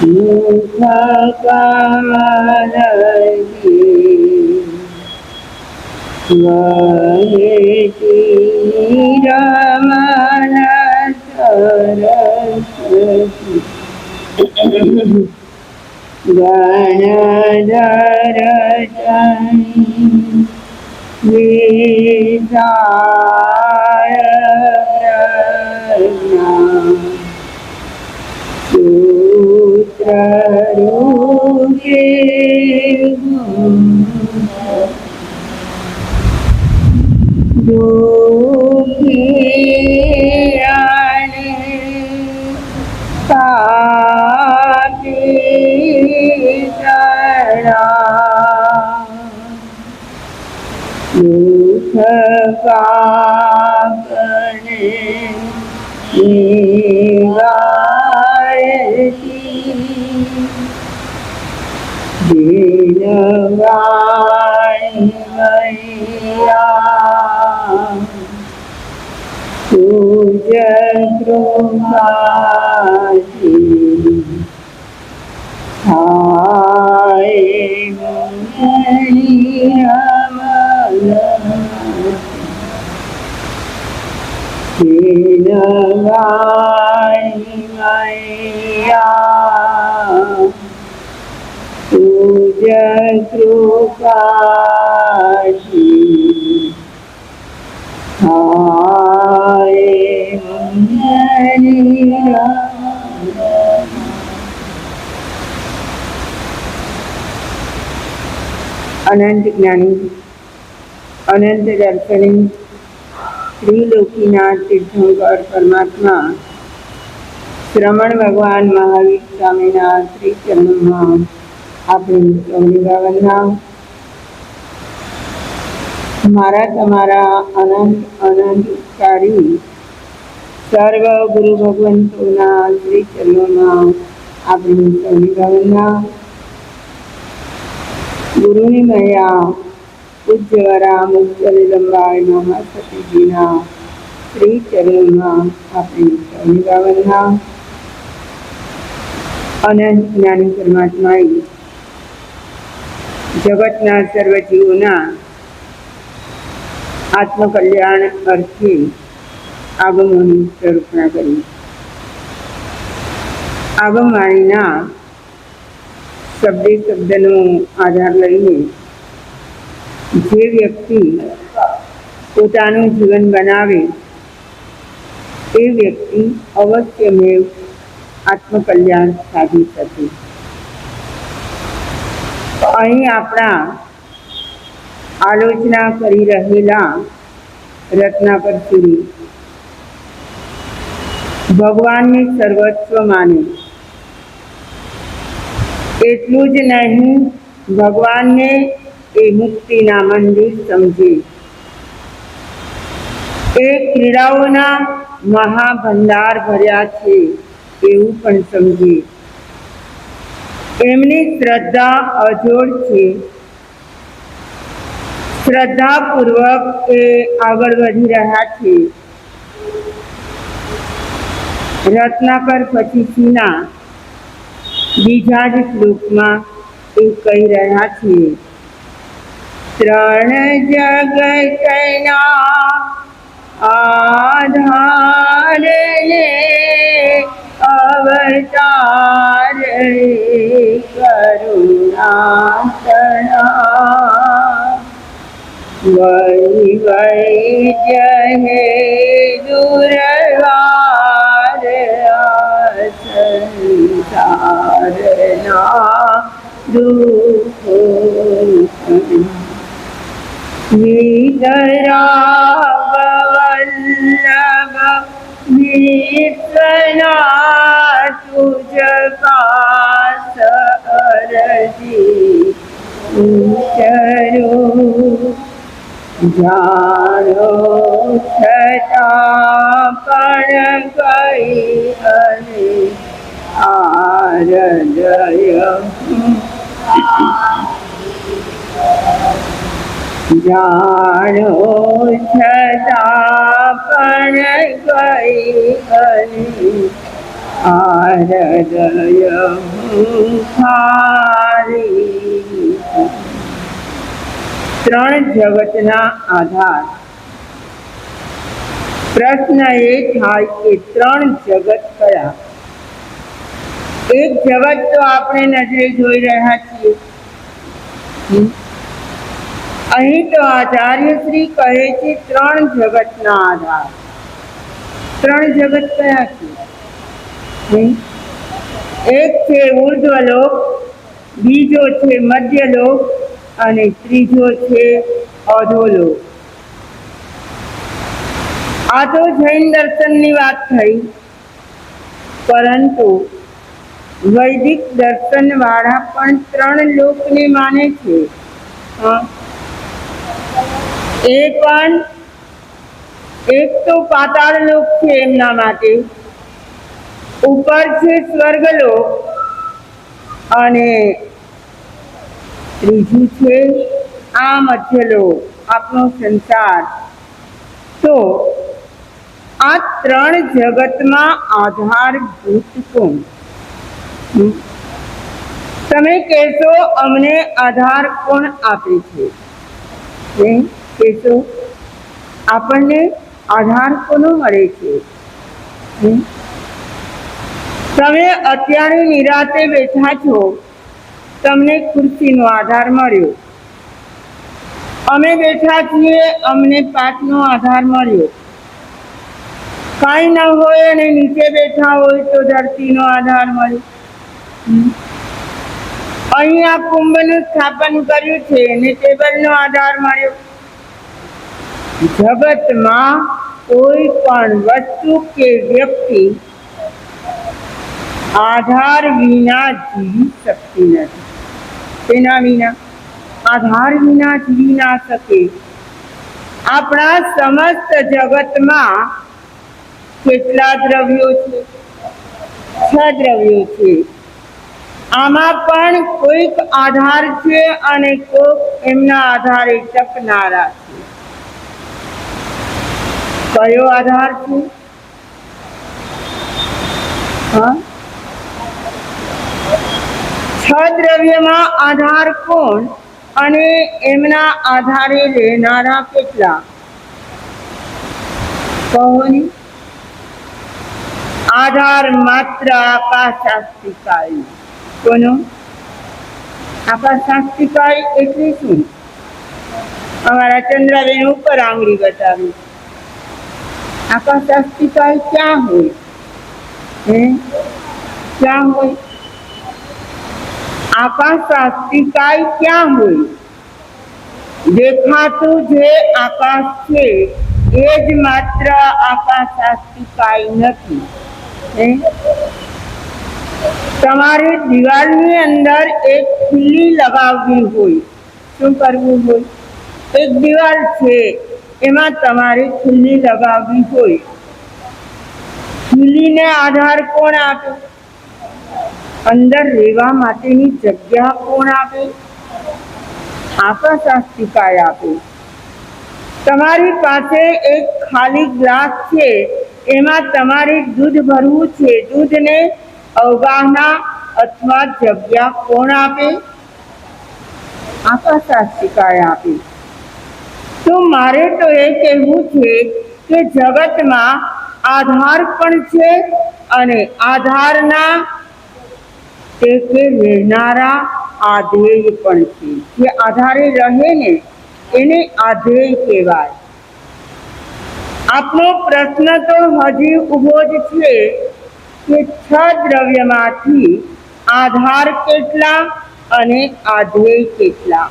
મુખ કમલથી વહેતી રમણ સરસ્વતી ગણધર વિશાળ સૂત્રરૂપે દુખિયાને પાપી તરા દુઃખ પાપને નિવારતી દિનવાણી મૈયા તુજ કૃપાથી થાય મુનિ અમલ દિનવાણી મૈયા તુજ કૃપાથી થાય મુનિ અમલ અનંત જ્ઞાની અનંત દર્શની ત્રિલોકીનાથ તીર્થંકર પરમાત્મા શ્રમણ ભગવાન મહાવીર સ્વામીના શ્રી ચરણોમાં આપણી સૌની ભાવના. મારા તમારા અનંત અનંત ઉપકારી સર્વ ગુરુ ભગવંતોના શ્રી ચરણોમાં આપણી સૌની ભાવના. ગુરુની મયા પૂજ્યવરા મુક્તની લંબાઈ મહાસતીજીના શ્રી ચરણોમાં આપણી સૌની ભાવના. અનંત જ્ઞાની પરમાત્માએ જગતના સર્વ જીવોના આત્મકલ્યાણ અર્થે આગમોની સ્વરૂપના કરી. આગમવાણીના શબ્દે શબ્દનો આધાર લઈને જે વ્યક્તિ પોતાનું જીવન બનાવે એ વ્યક્તિ અવશ્યમેવ આત્મકલ્યાણ સાધી શકે. અહીં આપણા આલોચના કરી રહેલા રત્નાકર શ્રી ભગવાનને સર્વસ્વ માને, એટલું જ નહીં ભગવાનને એ મુક્તિના મંદિર સમજે, એ ક્રીડાઓના મહાભંડાર ભર્યા છે એવું પણ સમજે. એમની શ્રદ્ધા અજોડ છે. શ્રદ્ધાપૂર્વક એ આગળ વધી રહ્યા છે. રત્નાકર પછીના બીજા જ શ્લોકમાં એ કહી રહ્યા છે, ત્રણ જગતના આધારે અવતાર કરુણાસના વૈ વૈ જહે દુર્વાર સંસારના દુઃખો વિતરાગ વલ્લભ વિશ્વના તુજ પાસ અરજી ઉચરો જાણો છતાં પણ કઈ અને આરદય જાણો છતાં પણ કઈ અને આરદય હારી ત્રણ જગતના આધાર. પ્રશ્ન એ થાય કે ત્રણ જગત કયા? એક જગત તો આપણે નજરે જોઈ રહ્યા છીએ. અહીં તો આચાર્ય શ્રી કહે છે ત્રણ જગતના આધાર. ત્રણ જગત કયા છે? એક છે ઉર્ધ્વલોક, બીજો છે મધ્યલોક અને ત્રીજો છે અધોલોક. આ તો જૈન દર્શનની વાત થઈ, પરંતુ વૈદિક દર્શન વાળા પણ ત્રણ લોકને માને છે. એ પણ એક તો પાતાળ લોક છે એમના માટે, ઉપર છે સ્વર્ગલોક અને ત્રીજું છે આ મધ્યલોક, આપણો સંસાર. તો આ ત્રણ જગતમાં આધારભૂત કોણ? તમે કહેશો અમને આધાર કોણ આપે છે? કહેશો આપણને આધાર કોનો મળે છે? તમે અત્યારે નિરાતે બેઠા છો, તમને ખુરશીનો આધાર મળ્યો. અમે બેઠા છીએ, અમને પાટનો આધાર મળ્યો. કાંઈ ન હોય અને નીચે બેઠા હોય તો ધરતીનો આધાર મળ્યો. અહીંયા કુંભનું સ્થાપન કર્યું છે અને ટેબલનો આધાર મળ્યો. જગતમાં કોઈ પણ વસ્તુ કે વ્યક્તિ આધાર વિના જીવી શકતી નથી. તેના વિના આધાર વિના જીવી ના શકે. આપણા સમસ્ત જગતમાં કેટલા દ્રવ્યો છે? 6 દ્રવ્યો છે. આમાં પણ કોઈક આધાર છે અને કોઈક એમના આધારે ટકનારા છે. કયો આધાર છે? હા, 6 દ્રવ્યમાં આધાર કોણ અને એમના આધારે રહેનારા કેટલા? કહો ને. આધાર માત્ર આકાશાસ્તિકાય. કોનો? આકાશાસ્તિકાય એટલે શું? અમારા ચંદ્રબેન ઉપર આંગળી બતાવી. આકાશાસ્તિકાય ક્યાં હોય? ક્યાં હોય? આકાશાસ્તિકાય ક્યાં હોય? દેખાતું જે આકાશ છે એ જ માત્ર આકાશાસ્તિકાય નથી. તમારે દિવાલની અંદર એક ખીલી લગાવવી હોય, શું કરવું હોય? એક દિવાલ છે, એમાં તમારે ખીલી લગાવવી હોય. ખીલીને આધાર કોણ આપે? અંદર રહેવા માટેની જગ્યા કોણ આપે? આકાશાસ્તિકાય આપે. તમારી પાસે એક ખાલી ગ્લાસ છે, એમાં તમારે દૂધ ભરવું છે. દૂધને અવગાહના અથવા જગ્યા કોણ આપે? આકાશાસ્તિકાય આપે. તો મારે તો એ કહેવું છે કે જગતમાં આધાર પણ છે અને આધારના ટેકે રહેનારા આધેય પણ છે. જે આધારે રહે ને એને આધેય કહેવાય. આપનો પ્રશ્ન તો હજી ઊભો જ છે કે 6 દ્રવ્યમાંથી આધાર કેટલા અને આધેય કેટલા?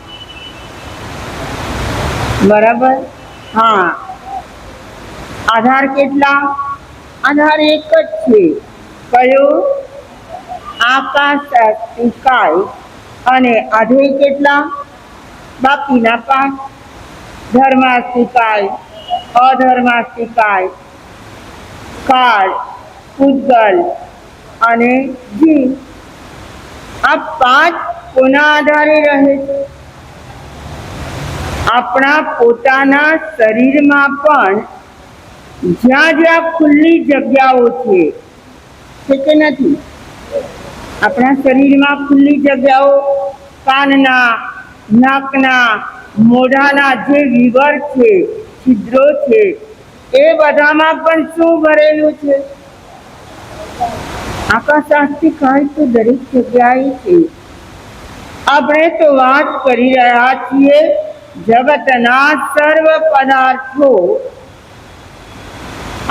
બરાબર? હા. આધાર કેટલા? આધાર એક જ છે. કયો? આકાશાસ્તિકાય. અને આધેય કેટલા? બાકીના 5. ધર્માસ્તિકાય, અધર્માસ્તિકાય, કાળ, પૂતગલ અને જીવ. આ 5 કોના આધારે રહે છે? આપણા પોતાના શરીરમાં પણ જ્યાં જ્યાં ખુલ્લી જગ્યાઓ છે છે કે નથી? આપણા શરીરમાં ખુલ્લી જગ્યાઓ, કાનના, નાકના, મોઢાના જે વિવર છે, છિદ્રો છે, એ બધામાં પણ શું ભરેલું છે? આકાશથી કાંઈ તો દરેક જગ્યાએ છે. આપણે તો વાત કરી રહ્યા છીએ જગતના સર્વ પદાર્થો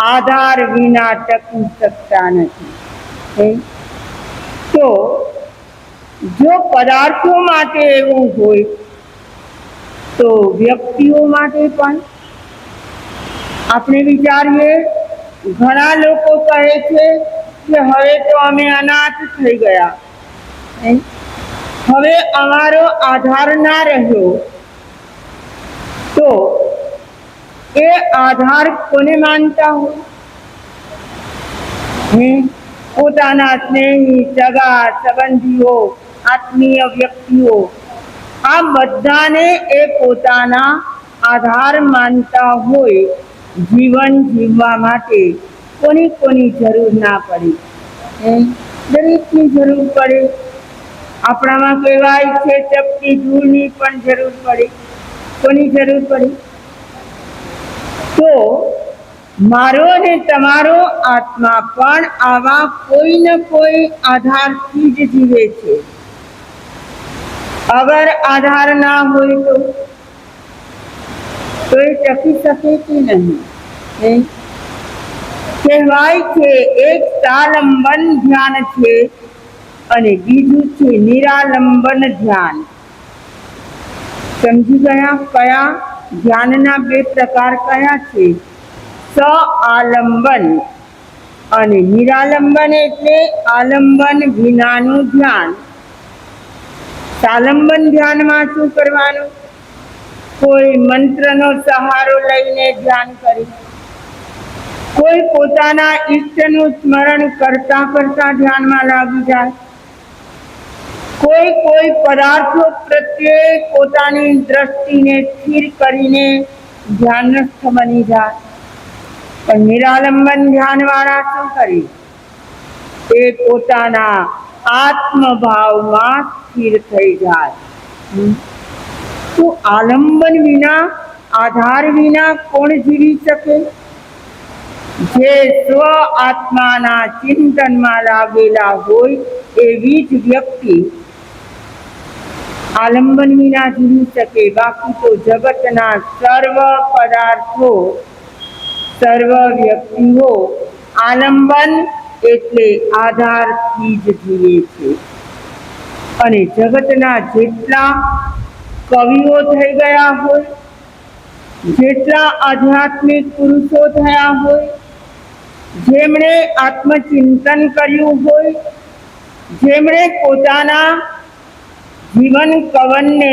આધાર વિના ટકી શકતા નથી. તો જો પદાર્થો માટે એવું હોય તો વ્યક્તિઓ માટે પણ આપણે વિચારીએ. ઘણા લોકો કહે છે કે હવે તો અમે અનાથ થઈ ગયા, હવે અમારો આધાર ના રહ્યો. તો એ આધાર કોને માનતા હોય? પોતાના સ્નેહી, સગા સંબંધીઓ, આત્મીય વ્યક્તિઓ, આ બધાને એ પોતાના આધાર માનતા હોય. જીવન જીવવા માટે કોની જરૂર ના પડે? દરેકની જરૂર પડે. આપણામાં કહેવાય છે ચપટી ધૂળની પણ જરૂર પડે. કોની જરૂર પડે? તો મારો અને તમારો આત્મા પણ આવા કોઈ ને કોઈ આધારથી જ જીવે છે. અગર આધાર ના હોય તો એ ટકી શકે કે નહીં? કહેવાય છે એક સાલંબન ધ્યાન છે અને બીજું છે નિરાલંબન ધ્યાન. સમજી ગયા? કયા ધ્યાનના બે પ્રકાર કયા છે? આલંબન અને નિરાલંબન એટલે આલંબન વિનાનું ધ્યાન. સાલંબન ધ્યાનમાં શું કરવાનું? કોઈ મંત્રનો સહારો લઈને ધ્યાન કરે, કોઈ પોતાના ઈષ્ટનું સ્મરણ કરતા કરતા ધ્યાનમાં લાગી જાય, કોઈ પદાર્થો પ્રત્યે પોતાની દ્રષ્ટિને સ્થિર કરીને ધ્યાનસ્થ બની જાય. પણ નિરાલંબન ધ્યાન વાળા શું કરે? એ પોતાના આત્મભાવમાં સ્થિર થઈ જાય. તો આલંબન વિના, આધાર વિના કોણ જીવી શકે? જે સ્વ આત્માના ચિંતનમાં લાગેલા હોય એવી જ વ્યક્તિ આલંબન વિના જીવી શકે. બાકી તો જગતના સર્વ પદાર્થો, સર્વ વ્યક્તિઓ આલંબન એટલે આધારથી જ જીવે છે. અને જગતના જેટલા કવિઓ થઈ ગયા હોય, જેટલા આધ્યાત્મિક પુરુષો થયા હોય, જેમણે આત્મચિંતન કર્યું હોય, જેમણે પોતાના જીવન કવનને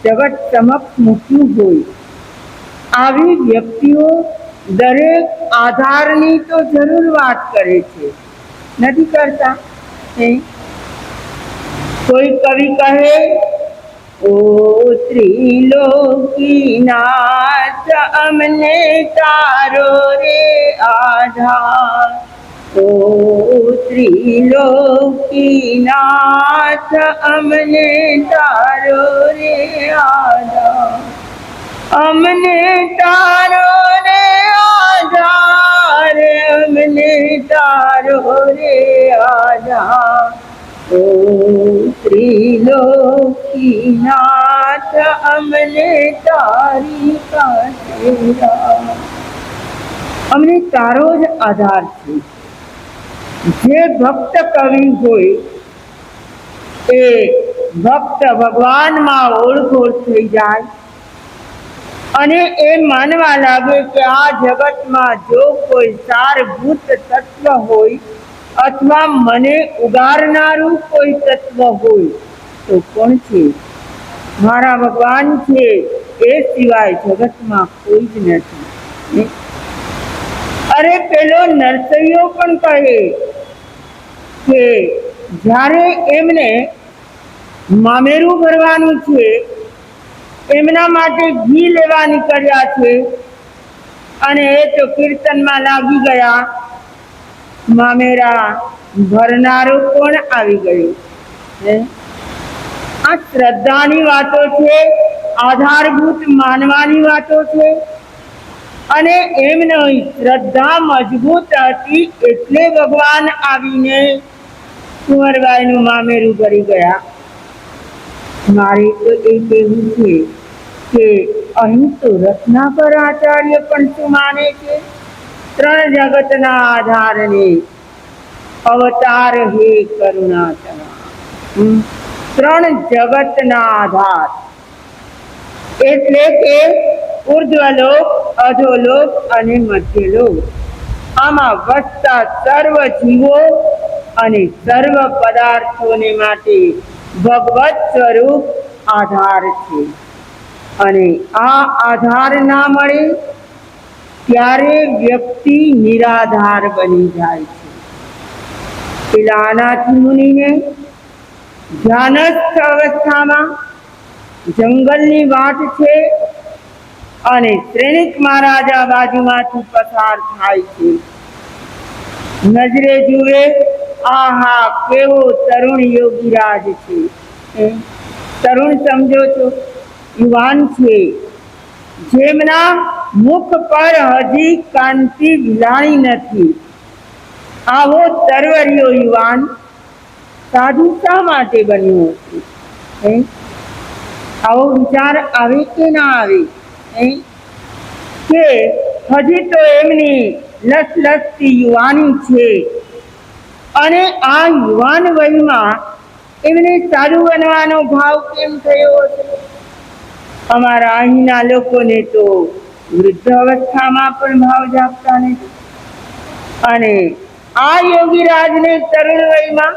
જગત સમક્ષ મૂક્યું હોય, આવી વ્યક્તિઓ દરેક આધારની તો જરૂર વાત કરે છે, નથી કરતા? કોઈ કવિ કહે, ઓ ત્રિલોકીનાથ અમને તારો રે આધાર. ઓ ત્રિલોકીનાથ અમને તારો રે આધાર. અમને તારો રે આધાર, અમને તારો રે આધાર. ઓ ત્રિલોકીનાથ અમને તારી પાસે અમને તારો જ આધાર છે. જે ભક્ત કવિ હોય એ ભક્ત ભગવાનમાં ઓળઘોળ થઈ જાય અને એ માનવા લાગે કે આ જગતમાં જો કોઈ સારભૂત તત્વ હોય અથવા મને ઉગારનારું કોઈ તત્વ હોય તો કોણ છે? મારા ભગવાન છે. એ સિવાય જગતમાં કોઈ જ નથી. અરે પેલો નરસૈયો પણ કહે કે જ્યારે એમને મામેરું ભરવાનું છે, એમના માટે ઘી લેવા નીકળ્યા છે અને એ તો કીર્તનમાં લાગી ગયા મામેરા ભરનારું કોણ આવી ગયું? હે? આ શ્રદ્ધાની વાતો છે, આધારભૂત માનવાની વાતો છે. અને એમ નહીં, શ્રદ્ધા મજબૂત હતી એટલે ભગવાન આવીને કુંવરબાઈનું મામેરું ભરી ગયા. મારે તો એ કહેવું છે કે અહીં તો રત્નાકર આચાર્ય પણ શું માને છે? ત્રણ જગતના આધારને અવતાર હે કરુણાતમા. ત્રણ જગતના આધાર એટલે કે ઉર્ધ્વલોક, અધોલોક અને મધ્યલોક. આમાં વસતા સર્વ જીવો અને સર્વ પદાર્થોને માટે ભગવત સ્વરૂપ આધાર છે. અને આ આધાર ના મળે ત્યારે વ્યક્તિ નિરાધાર બની જાય છે. પેલા અનાથ મુનિને ધ્યાનસ્થ અવસ્થામાં જંગલની વાટ છે અને શ્રેણિક મહારાજા બાજુમાંથી પસાર થાય છે. નજરે જુએ, આહા કેવો તરુણ યોગીરાજ છે. તરુણ સમજો છો? યુવાન છે, જેમના મુખ પર હજી કાંતિ વિલાણી નથી. આવો તરવરિયો યુવાન સાધુ શા માટે બન્યો હશે? આવો વિચાર આવે કે ના આવે? કે હજી તો એમની લસલસતી યુવાની છે અને આ યુવાન વયમાં એમને સાધુ બનવાનો ભાવ કેમ થયો હશે? અમારા અહીંના લોકોને તો વૃદ્ધ અવસ્થામાં પણ ભાવ જાગતા નથી, અને આ યોગીરાજને તરુણ વયમાં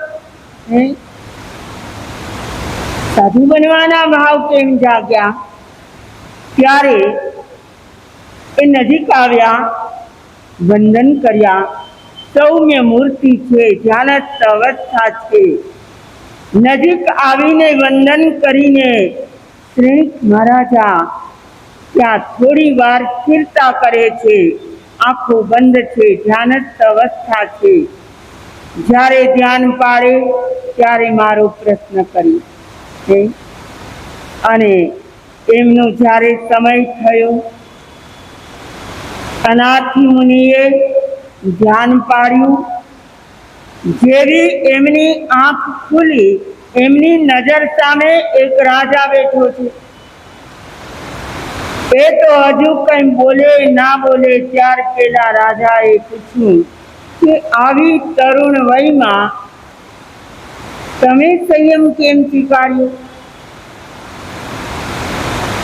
સાધુ બનવાના ભાવ કેમ જાગ્યા? ત્યારે એ નજીક આવ્યા, વંદન કર્યા. સૌમ્ય મૂર્તિ છે, ધ્યાનસ્થ અવસ્થા છે. નજીક આવીને વંદન કરીને શ્રેષ્ઠ મહારાજા ત્યાં થોડી વાર સ્થિરતા કરે છે. આંખો બંધ છે, ધ્યાનસ્થ અવસ્થા છે. જ્યારે ધ્યાન પાડે ત્યારે મારો પ્રશ્ન કરી અને એમનો જ્યારે સમય થયો, અનાથ મુનિએ ધ્યાન પાડ્યું. જેવી એમની આંખ ખુલી, એમની નજર સામે એક રાજા બેઠો છે. એ તો હજુ કઈ બોલે ના બોલે ત્યાર પેલા રાજાએ પૂછ્યું કે આવી તરુણ વયમાં તમે સંયમ કેમ સ્વીકાર્યો?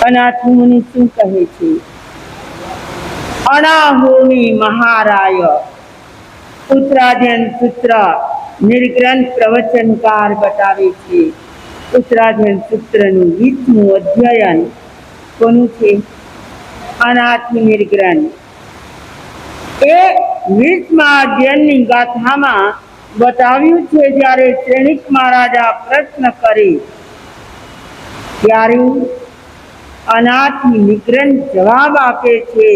અનાથ મુનિ શું કહે છે? અનાહોમી મહારાય. ઉત્તરાધ્યન સૂત્ર નિર્ગ્રંથ પ્રવચનકાર બતાવે છે. ઉત્તરાધ્યન સૂત્રનું 20મું અધ્યયન કોનું છે? અનાથ નિર્ગ્રંથ. એ 20મા અધ્યયનની ગાથામાં બતાવ્યું છે, જ્યારે શ્રેણિક મહારાજા પ્રશ્ન કરે ત્યારે અનાથ નિગ્રંથ જવાબ આપે છે,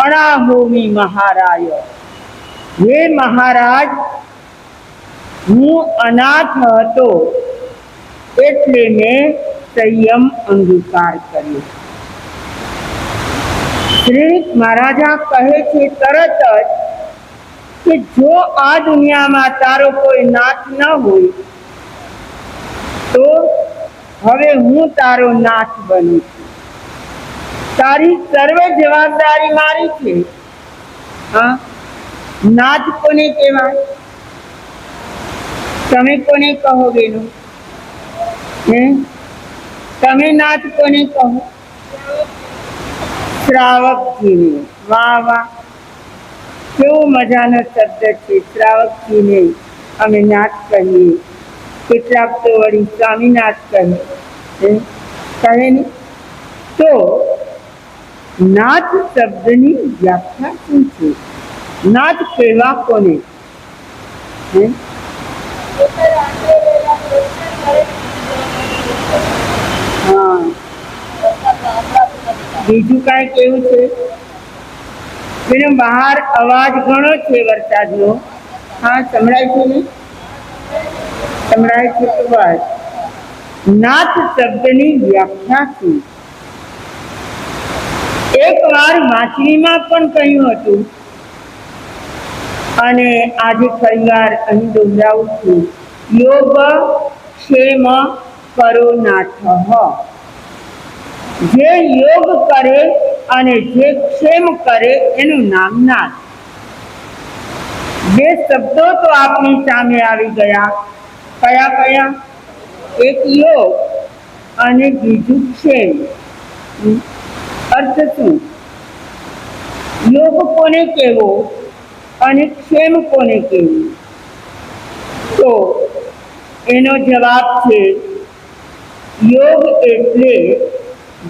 અનાહોમી મહારાય. હે મહારાજ, હું અનાથ હતો એટલે મેં સંયમ અંગીકાર કર્યો. શ્રેષ્ઠ મહારાજા કહે છે તરત જ કે જો આ દુનિયામાં તારો કોઈ નાથ ન હોય તો હવે હું તારો નાથ બનું છું. તારી સર્વ જવાબદારી મારી છે. હા, નાથ કોને કહેવાય? તમે કોને કહો બેનો? તમે નાથ કોને કહો? શ્રાવકજીને. વાહ વાહ, કેવો મજાનો શબ્દ છે. શ્રાવકજીને અમે નાથ કહીએ. કેટલાક તો વળી સ્વામીનાથ કહે ને. તો નાથ શબ્દની વ્યાખ્યા શું છે? નાથ કહેવા કોને? હા, બીજું કાંઈ કેવું છે? એનો બહાર અવાજ ઘણો છે વરસાદનો. હા, સંભળાય છે ને? સંભળાય છે તો બસ. નાથ શબ્દની વ્યાખ્યા શું? એકવાર વાંચણીમાં પણ કહ્યું હતું અને આજે ફરીવાર અહીં દોહરાવું છું. યોગ ક્ષેમ કરો નાથ. જે યોગ કરે અને જે ક્ષેમ કરે એનું નામ નાથ. બે શબ્દો તો આપણી સામે આવી ગયા. કયા કયા? એક યોગ અને બીજું ક્ષેમ. અર્થ શું? યોગ કોને કહેવો અને ક્ષેમ કોને કહેવું? તો એનો જવાબ છે યોગ એટલે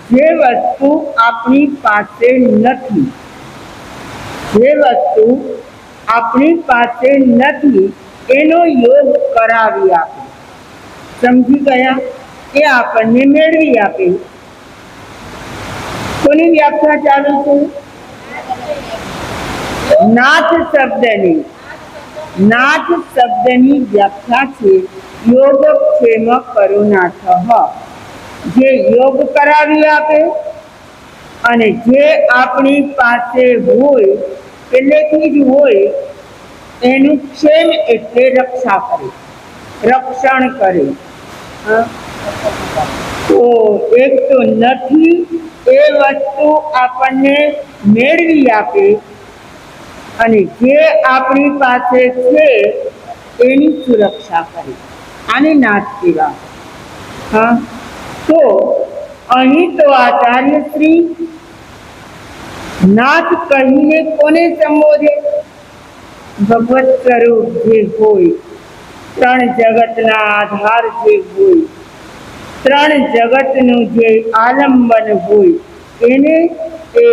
જે વસ્તુ આપણી પાસે નથી, જે વસ્તુ આપણી પાસે નથી એનો યોગ કરાવી આપે. સમજી ગયા? એ આપણને મેળવી આપે. કોની વ્યાખ્યા ચાલુ છે? નાથ શબ્દની. નાથ શબ્દની વ્યાખ્યા છે યોગ ક્ષેમ કરો નાથ. જે યોગ કરાવી આપે અને જે આપણી પાસે હોય પહેલેથી જ હોય એનું ક્ષેમ એટલે રક્ષા કરે, રક્ષણ કરે. તો એક તો નથી એ વસ્તુ આપણને મેળવી આપે અને જે આપણી પાસે છે એની સુરક્ષા કરે. આને નાથ કહેવાય. હા, તો અહીં તો આચાર્ય શ્રી નાથ કહીને કોને સંબોધે? ભગવત સ્વરૂપ જે હોય, ત્રણ જગતના આધાર જે હોય, ત્રણ જગતનું જે આલંબન હોય એને એ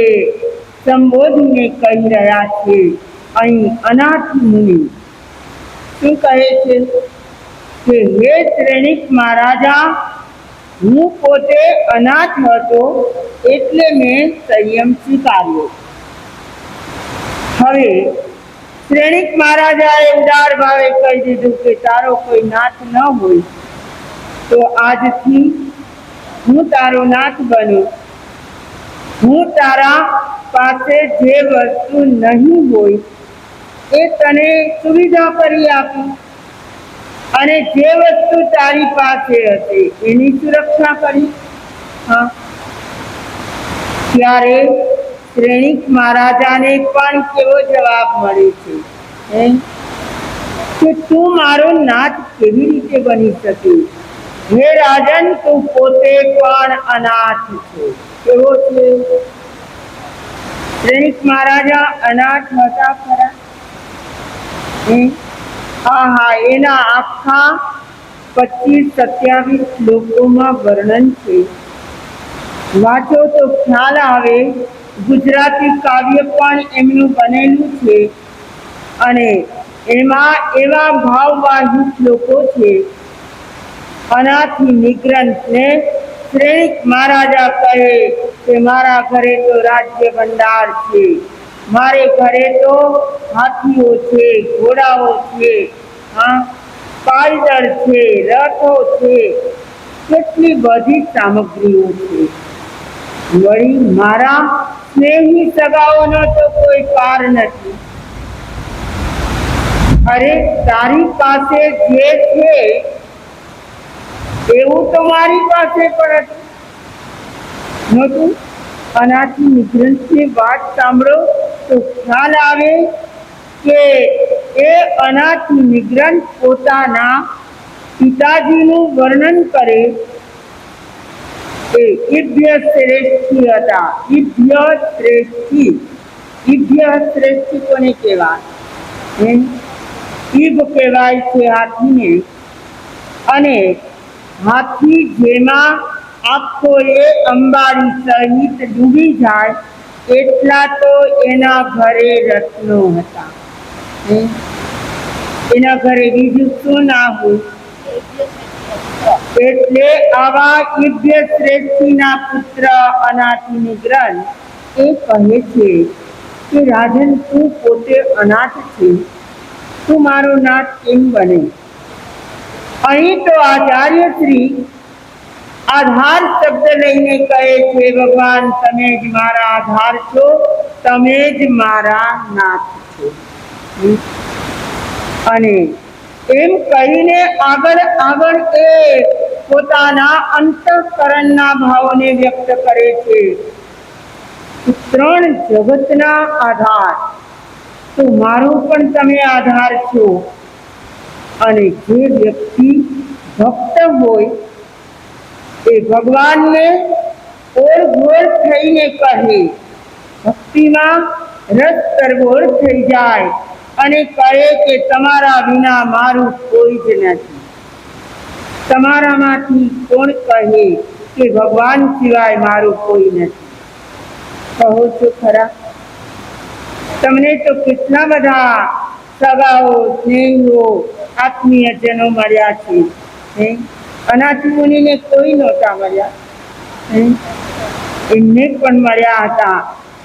સંબોધીને કહી રહ્યા છે. અહીં અનાથ મુનિ શું કહે છે કે હે શ્રેણિક મહારાજા, હું પોતે અનાથ હતો એટલે મેં સંયમ સ્વીકાર્યો. હવે શ્રેણિક મહારાજાએ ઉદાર ભાવે કહી દીધું કે તારો કોઈ નાથ ન હોય તો આજથી હું તારો નાથ બન્યો. હું તારા પાસે જે વસ્તુ નહીં હોય એ તને સુવિધા કરી આપી અને જે વસ્તુ તારી પાસે હશે એની સુરક્ષા કરી. હા, ત્યારે શ્રેણિક મહારાજાને પણ કેવો જવાબ મળે છે કે તું મારો નાથ કેવી રીતે બની શકે? હે રાજન, તું પોતે પણ અનાથ છે. કેવો છે? શ્રેણિક મહારાજા અનાથ હતા ખરા? હા હા, એના આખા 25-27 શ્લોકોમાં વર્ણન છે. વાંચો તો ખ્યાલ આવે. ગુજરાતી કાવ્ય પણ એમનું બનેલું છે અને એમાં એવા ભાવવાહી શ્લોકો છે. અનાથી નિગ્રંથને શ્રેણિક મહારાજા કહે કે મારા ઘરે તો રાજ્ય ભંડાર છે, મારે ઘરે તો હાથીઓ છે, ઘોડાઓ છે, હા, પાયદળ છે, રથો છે, કેટલી બધી સામગ્રીઓ છે. વળી મારા સ્નેહી સગાઓનો તો કોઈ પાર નથી. અરે તારી પાસે જે છે એવું તો મારી પાસે પણ નહોતું. આનાથી નિગ્રંથની વાત સાંભળો તો ખ્યાલ આવે કે એ અનાથી નિગ્રંથ પોતાના પિતાજીનું વર્ણન કરે. એ ઇભ્ય શ્રેષ્ઠી હતા. ઇભ્ય શ્રેષ્ઠી. ઇભ્ય શ્રેષ્ઠી કોને કહેવાય? ઈભ કહેવાય છે હાથીને. અને હાથી જેમાં આખો એ અંબાડી સહિત ડૂબી જાય એટલા તો એના ઘરે રત્નો હતા. એના ઘરે બીજું શું ના હોય? એટલે આવા ઇભ્ય શ્રેષ્ઠીના પુત્ર અનાથી નિગ્રંથ એ કહે છે કે રાજન, તું પોતે અનાથ છે તું મારો નાથ કેમ બને? અહીં તો આચાર્ય શ્રી આધાર શબ્દ લઈને કહે છે, ભગવાન તમે જ મારા આધાર છો, તમે જ મારા નાથ છો. અને એમ કહીને આગળ આગળ એ પોતાના અંતઃકરણના ભાવોને વ્યક્ત કરે છે. ત્રણ જગતના આધાર, તો મારો પણ તમે આધાર છો. અને જે વ્યક્તિ ભક્ત હોય એ ભગવાનને ઓળઘોળ થઈને કહે, ભક્તિમાં રસ તરબોળ થઈ જાય અને કહે કે તમારા વિના મારું કોઈ જ નથી. તમારામાંથી કોણ કહે કે ભગવાન સિવાય મારું કોઈ નથી? કહો છો ખરા? તમને તો કેટલા બધા સગાઓ, સ્નેહીઓ, આત્મીયજનો મળ્યા છે. અનાથી મુનિને કોઈ નહોતા મળ્યા, એમને પણ મળ્યા હતા,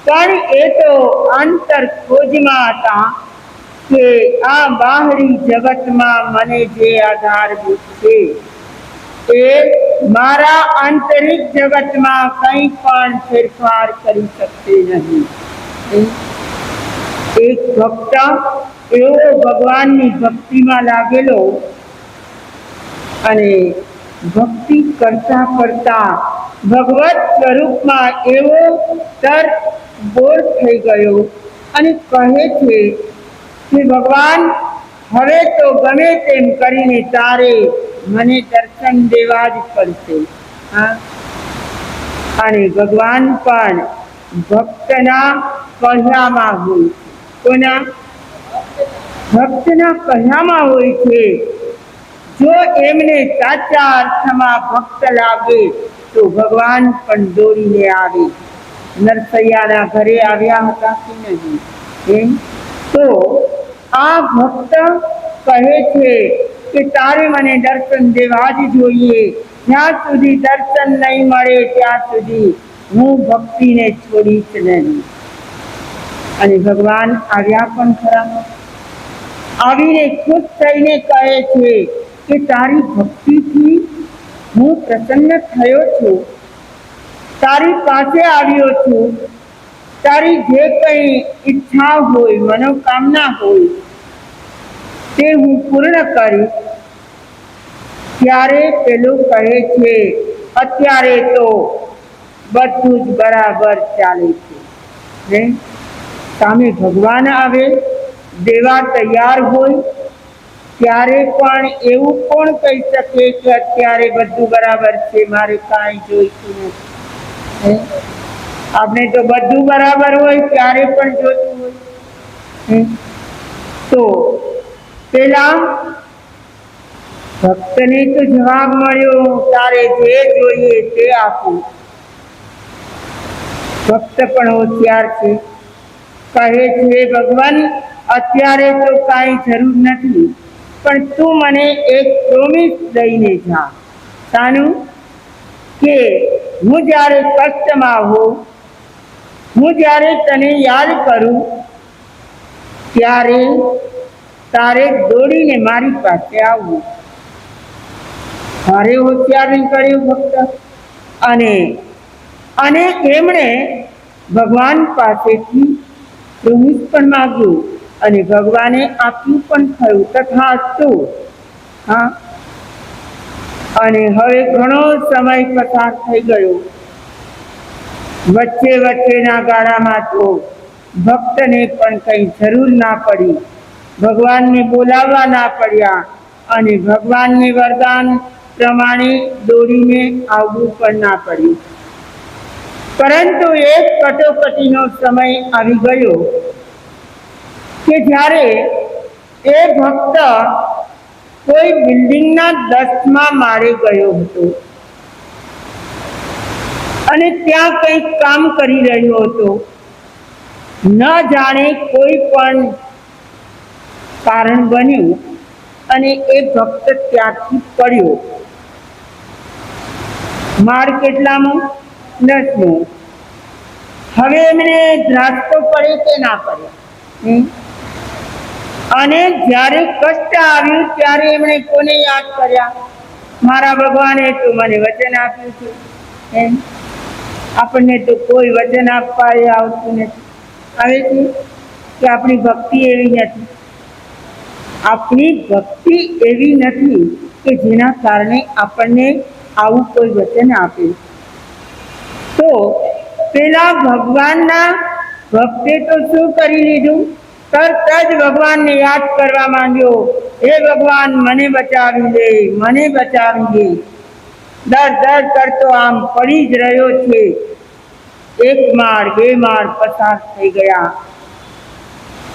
પણ એ તો આંતર ખોજમાં હતા કે આ બાહરી જગતમાં મને જે આધારભૂત છે એ મારા આંતરિક જગતમાં કંઈ પણ ફેરફાર કરી શકશે નહીં. એક ભક્ત એવો ભગવાનની ભક્તિમાં લાગેલો અને ભક્તિ કરતા કરતા ભગવત સ્વરૂપમાં એવો તરબોળ થઈ ગયો અને કહે છે કે ભગવાન હવે તો ગમે તેમ કરીને તારે મને દર્શન દેવા જ પડશે. અને ભગવાન પણ ભક્તના કહ્યામાં હોય છે. કોના? ભક્તના કહ્યામાં હોય છે. જો એમને સાચા અર્થમાં ભક્ત લાગે તો ભગવાન પણ દોડીને આવે. નરસૈયાના ઘરે આવ્યા હતા કે નહીં? તો આ ભક્ત કહે છે કે તારે મને દર્શન દેવા જ જોઈએ. જ્યાં સુધી દર્શન નહીં મળે ત્યાં સુધી હું ભક્તિને છોડીશ નહીં. અને ભગવાન આવ્યા પણ ખરા. આવીને ખુશ થઈને કહે છે કે તારી ભક્તિથી હું પ્રસન્ન થયો છું, તારી પાસે આવ્યો છું, તારી જે કંઈ ઈચ્છા હોય, મનોકામના હોય તે હું પૂર્ણ કરીશ. ત્યારે પેલો કહે છે અત્યારે તો બધું જ બરાબર ચાલે છે. સામે ભગવાન આવે, દેવા તૈયાર હોય, ત્યારે પણ એવું કોણ કહી શકે કે અત્યારે બધું બરાબર છે, મારે કાંઈ જોઈતું નથી? આપણે તો બધું બરાબર હોય ત્યારે પણ જોતું હોય. તો પેલા ભક્તને તો જવાબ મળ્યો, તારે જે જોઈએ તે આપું. ભક્ત પણ હોશિયાર છે, કહે છે ભગવાન અત્યારે તો કાંઈ જરૂર નથી, પણ તું મને એક પ્રોમિસ દઈને જા. શાનું? કે હું જ્યારે કષ્ટમાં હોઉં, હું જ્યારે તને યાદ કરું ત્યારે તારે દોડીને મારી પાસે આવવું. ભારે હોશિયાર કર્યું ભક્ત. અને એમણે ભગવાન પાસેથી પ્રોમિસ પણ માગ્યું અને ભગવાને આપ્યું પણ ખરું. તથાસ્તુ. હા. અને હવે ઘણો સમય પસાર થઈ ગયો. વચ્ચે વચ્ચેના ગાળામાં તો ભક્તને પણ કંઈ જરૂર ના પડી, ભગવાનને બોલાવવા ના પડ્યા અને ભગવાનને વરદાન પ્રમાણે દોડીને આવવું પણ ના પડ્યું. પરંતુ એક કટોકટીનો સમય આવી ગયો કે જ્યારે એ ભક્ત કોઈ બિલ્ડિંગના 10મા માળે ગયો હતો અને ત્યાં કંઈક કામ કરી રહ્યો હતો. ન જાણે કોઈ પણ કારણ બન્યું અને એ ભક્ત ત્યાંથી પડ્યો. માળ કેટલામો? 10મો. હવે એમને ધ્રાસકો પડે કે ના પડે? અને જ્યારે કષ્ટ આવ્યું ત્યારે એમણે કોને યાદ કર્યા? મારા ભગવાને તો મને વચન આપ્યું છે. એમ આપણને તો કોઈ વચન આપવા એ આવતું નથી. આવે છે કે આપણી ભક્તિ એવી નથી. આપણી ભક્તિ એવી નથી કે જેના કારણે આપણને આવું કોઈ વચન આપે. તો પેલા ભગવાનના ભક્તે તો શું કરી લીધું? તરત જ ભગવાનને યાદ કરવા માંડ્યો, હે ભગવાન મને બચાવી દે, મને બચાવી દે. દર દર કરતો આમ પડી જ રહ્યો છે. એક માળ બે માળ પસાર થઈ ગયા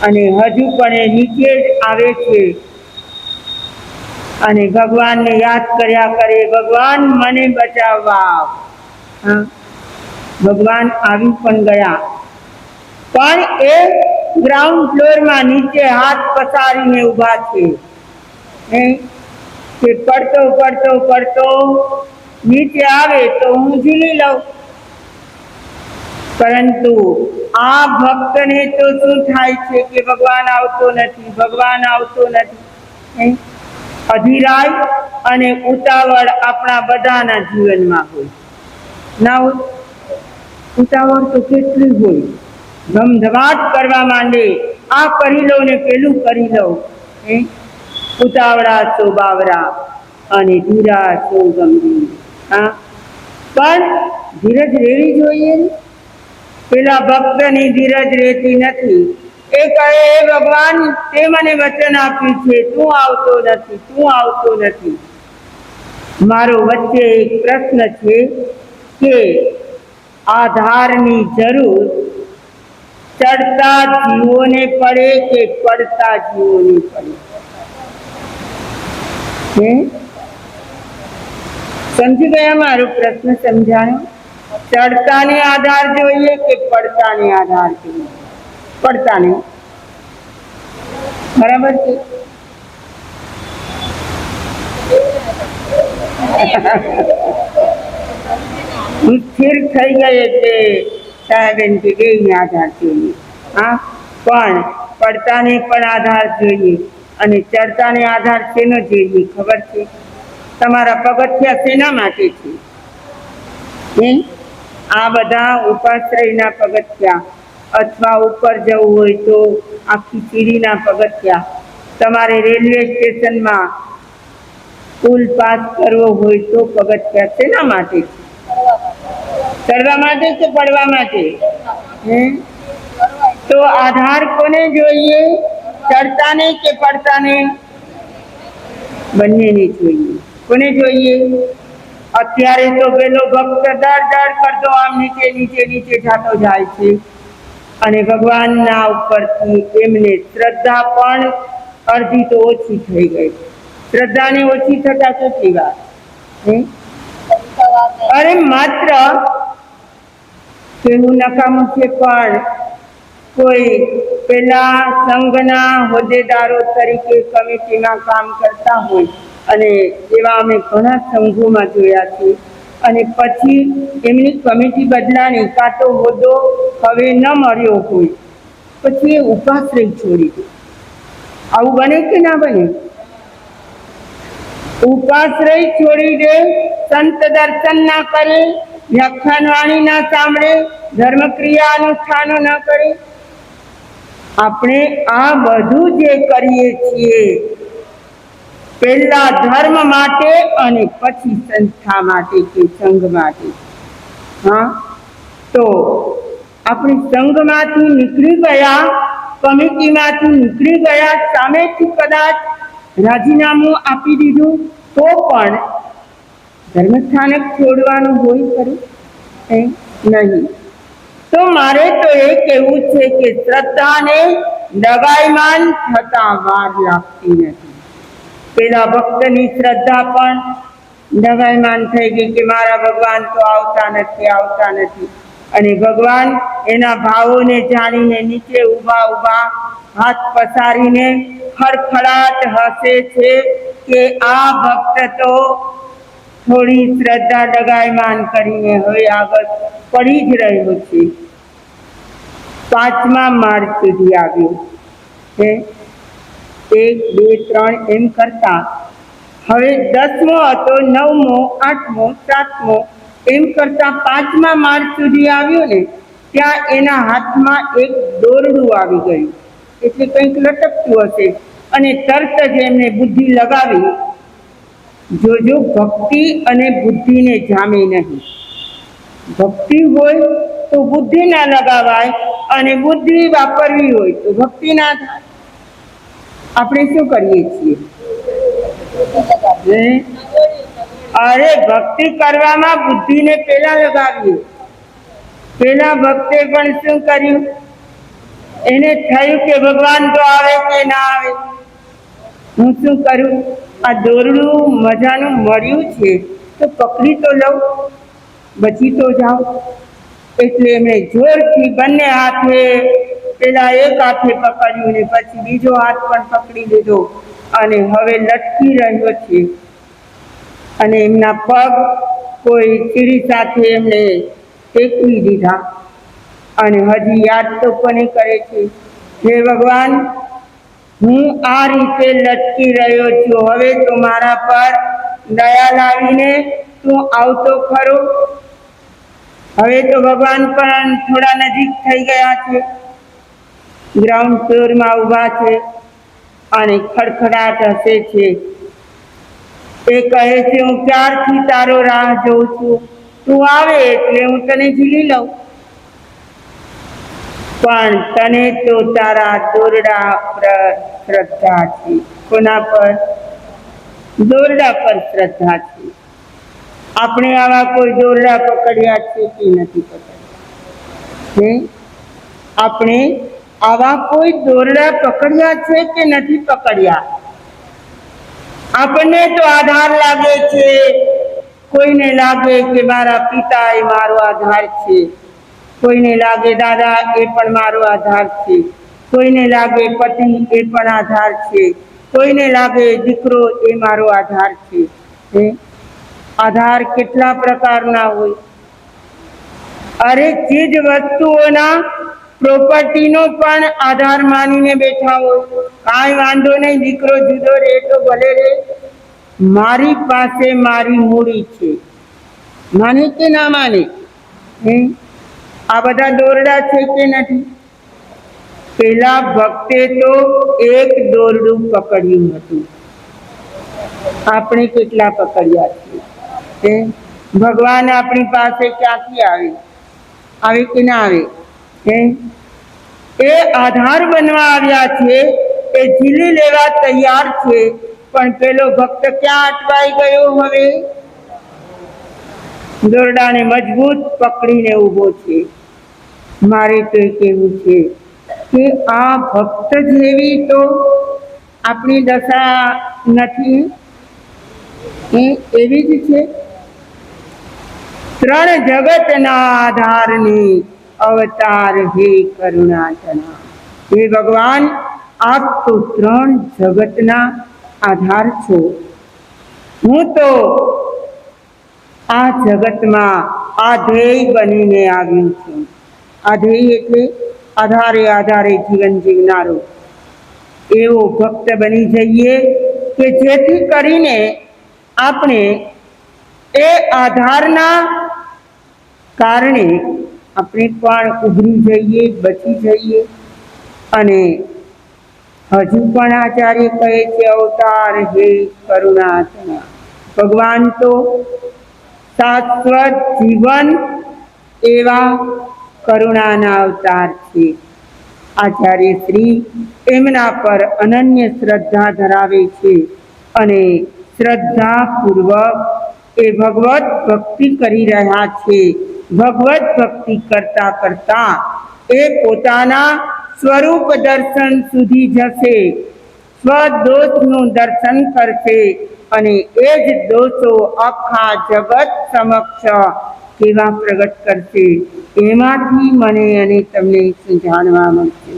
અને હજુ પણ એ નીચે જ આવે છે અને ભગવાનને યાદ કર્યા કરે, ભગવાન મને બચાવવા. ભગવાન આવી પણ ગયા, પણ એ ગ્રાઉન્ડ ફ્લોરમાં નીચે હાથ પસારીને ઊભા છે. કે પડતો પડતો પડતો નીચે આવે તો હું ઝીલી લઉં. પરંતુ આ ભક્તને તો શું થાય છે કે ભગવાન આવતો નથી, ભગવાન આવતો નથી. અધીરાય અને ઉતાવળ આપણા બધાના જીવનમાં હોય. ના હોય? ઉતાવળ તો કેટલી હોય, ધમધમાટ કરવા માંડે, આ કરી લો ને પેલું કરી લો. ઉતાવળા છો બાવરા અને ધીરા છો ગંભીર. પણ ધીરજ રહેવી જોઈએ. પેલા ભક્તની ધીરજ રહેતી નથી. એ કહે, હે ભગવાન તે મને વચન આપ્યું છે, તું આવતો નથી, તું આવતો નથી. મારો વચ્ચે એક પ્રશ્ન છે કે આધારની જરૂર ચડતા જીવોને પડે કે પડતા જીવોને પડે? સમજી ગયા મારો પ્રશ્ન? સમજાયો? ચડતાને આધાર જોઈએ કે પડતાને આધાર જોઈએ? પડતાને. બરાબર છે. હું સ્થિર થઈ ગઈ એટલે સાહેબેન કે બેયને આધાર જોઈએ. પણ પડતાને પણ આધાર જોઈએ અને ચડતાને આધાર શેનો જોઈએ ખબર છે? તમારા પગથિયા શેના માટે છે? આ બધા ઉપાશ્રયના પગથિયા, અથવા ઉપર જવું હોય તો આખી સીડીના પગથિયા. તમારે રેલવે સ્ટેશનમાં પુલ પાસ કરવો હોય તો પગથિયા શેના માટે છે? ચડવા માટે કે પડવા માટે? તો આધાર કોને જોઈએ? ચડતાને કે પડતાને? બંનેને જોઈએ. કોને જોઈએ? અત્યારે તો પેલો ભક્ત દર દર કરતો આમ નીચે નીચે નીચે જતો જાય છે અને ભગવાનના ઉપરથી એમને શ્રદ્ધા પણ અડધી તો ઓછી થઈ ગઈ. શ્રદ્ધાને ઓછી થતા કેટલી વાર? અરે માત્ર કેવું નકામું છે, પણ કોઈ પેલા સંઘના હોદ્દેદારો તરીકે કમિટીમાં કામ કરતા હોય, અને એવા અમે ઘણા સંઘોમાં જોયા છે, અને પછી એમની કમિટી બદલાણી, કાં તો હોદ્દો હવે ન મળ્યો હોય, પછી એ ઉપાશ્રય છોડી દે. આવું બને કે ના બને? ઉપાશ્રય છોડી દે, સંત દર્શન ના કરે, વ્યાખ્યાન વાણી ના સાંભળે, ધર્મક્રિયા અનુષ્ઠાનો ન કરે. આપણે આ બધું જે કરીએ છીએ પહેલા ધર્મ માટે અને પછી સંસ્થા માટે કે સંઘ માટે. તો આપણે સંઘમાંથી નીકળી ગયા, કમિટીમાંથી નીકળી ગયા, સામેથી કદાચ રાજીનામું આપી દીધું તો પણ ધર્મસ્થાનક છોડવાનું હોય ખરું? નહીં. તો મારે તો એ કહેવું છે કે શ્રદ્ધાને દગાયમાન થતા વાર લાગતી નથી. પેલા ભક્તની શ્રદ્ધા પણ દગાયમાન થઈ ગઈ કે મારા ભગવાન તો આવતા નથી, આવતા નથી. અને ભગવાન એના ભાવોને જાણીને નીચે ઊભા ઊભા હાથ પસારીને ખડખડાટ હસે છે કે આ ભક્ત તો થોડી શ્રદ્ધા દગાયમાન કરીને હવે આગળ પડી જ રહ્યો છે. 5મા માળ સુધી આવ્યો છે. 1, 2, 3 એમ કરતા હવે 10મો હતો, 9મો, 8મો, 7મો એમ કરતા 5મા માળ સુધી આવ્યો ને ત્યાં એના હાથમાં એક દોરડું આવી ગયું, એટલે કંઈક લટકતું હશે અને તરત જ એમને બુદ્ધિ લગાવી. જોજો ભક્તિ અને બુદ્ધિને જામે નહીં. ભક્તિ હોય તો બુદ્ધિ ના લગાવાય અને બુદ્ધિ વાપરવી હોય તો ભક્તિ ના થાય. આપણે શું કરીએ છીએ? અરે ભક્તિ કરવામાં બુદ્ધિને પેલા લગાવીએ. પેલા ભક્તે પણ શું કર્યું? એને થયું કે ભગવાન તો આવે કે ના આવે, હું શું કરું? આ દોરડું મજાનું મળ્યું છે તો પકડી તો લઉં, બચી તો જાઉં. એટલે એમણે જોરથી બંને હાથે, પેલા એક હાથે પકડ્યું ને પછી બીજો હાથ પણ પકડી લીધો અને હવે લટકી રહ્યો છે. અને એમના પગ કોઈ ચીડી સાથે એમણે ટેકવી દીધા અને હજી યાદ તો કોને કરે છે, હે ભગવાન, હું આ રીતે લટકી રહ્યો છું, હવે તો મારા પર દયા લાવીને તું આવતો ખરો. હવે તો ભગવાન પણ થોડા નજીક થઈ ગયા છે. ગ્રાઉન્ડ ફ્લોરમાં ઊભા છે અને ખડખડાટ હસે છે. એ કહે છે, હું ક્યારથી તારો રાહ જોઉં છું, તું આવે એટલે હું તને ઝીલી લઉં. પણ તને તો તારા દોરડા પર શ્રદ્ધા છે. કોના પર? દોરડા પર શ્રદ્ધા છે. આપણે આવા કોઈ દોરડા પકડ્યા છે કે નથી પકડ્યા? આપણે આવા કોઈ દોરડા પકડ્યા છે કે નથી પકડ્યા? આપણને તો આધાર લાગે છે. કોઈને લાગે કે મારા પિતા એ મારો આધાર છે, કોઈને લાગે દાદા એ પણ મારો આધાર છે, કોઈને લાગે પતિ એ પણ આધાર છે, કોઈને લાગે દીકરો એ મારો આધાર છે. આધાર કેટલા પ્રકારના હોય? અરે ચીજ વસ્તુઓના, પ્રોપર્ટીનો પણ આધાર માનીને બેઠા હોય. કાંઈ વાંધો નહીં, દીકરો જુદો રહે તો ભલે રહે, મારી પાસે મારી મૂડી છે. માને કે ના માને? આ બધા દોરડા છે કે નથી? પેલા ભક્તે તો એક દોરડું પકડ્યું હતું. આપણે કેટલા પકડ્યા છે? ભગવાન આપણી પાસે ક્યાંથી આવે? આવે કે ના આવે? એ આધાર બનવા આવ્યા છે, એ ઝીલી લેવા તૈયાર છે, પણ પેલો ભક્ત ક્યાં અટવાઈ ગયો? હવે દોરડાને મજબૂત પકડીને ઊભો છે. મારે તો કહેવું છે કે આ ભક્ત જેવી તો આપણી દશા નથી, એવી જ છે. ત્રણ જગતના આધારની અવતાર હે કરુણાચના. હે ભગવાન, આપ તો ત્રણ જગતના આધાર છો. હું તો આ જગતમાં આધેય બનીને આવ્યું છું. આધેય એટલે આધારે આધારે જીવન જીવનારો. એવો ભક્ત બની જઈએ કે જેથી કરીને આપણે એ આધારના કારણે આપણે પણ ઉભરી જઈએ, બચી જઈએ. અને હજુ પણ આચાર્ય કહે છે, અવતાર હે કરુણાચના. ભગવાન તો શાશ્વત જીવન એવા કરુણાના અવતાર છે. આચાર્ય શ્રી એમના પર અનન્ય શ્રદ્ધા ધરાવે છે અને શ્રદ્ધાપૂર્વક એ ભગવત ભક્તિ કરી રહ્યા છે. ભગવત ભક્તિ કરતા કરતા એ પોતાના સ્વરૂપ દર્શન સુધી જશે, સ્વદોષનું દર્શન કરશે અને એ જ દોષો આખા જગત સમક્ષ કેવા પ્રગટ કરશે, એમાંથી મને અને તમને જાણવા મળશે.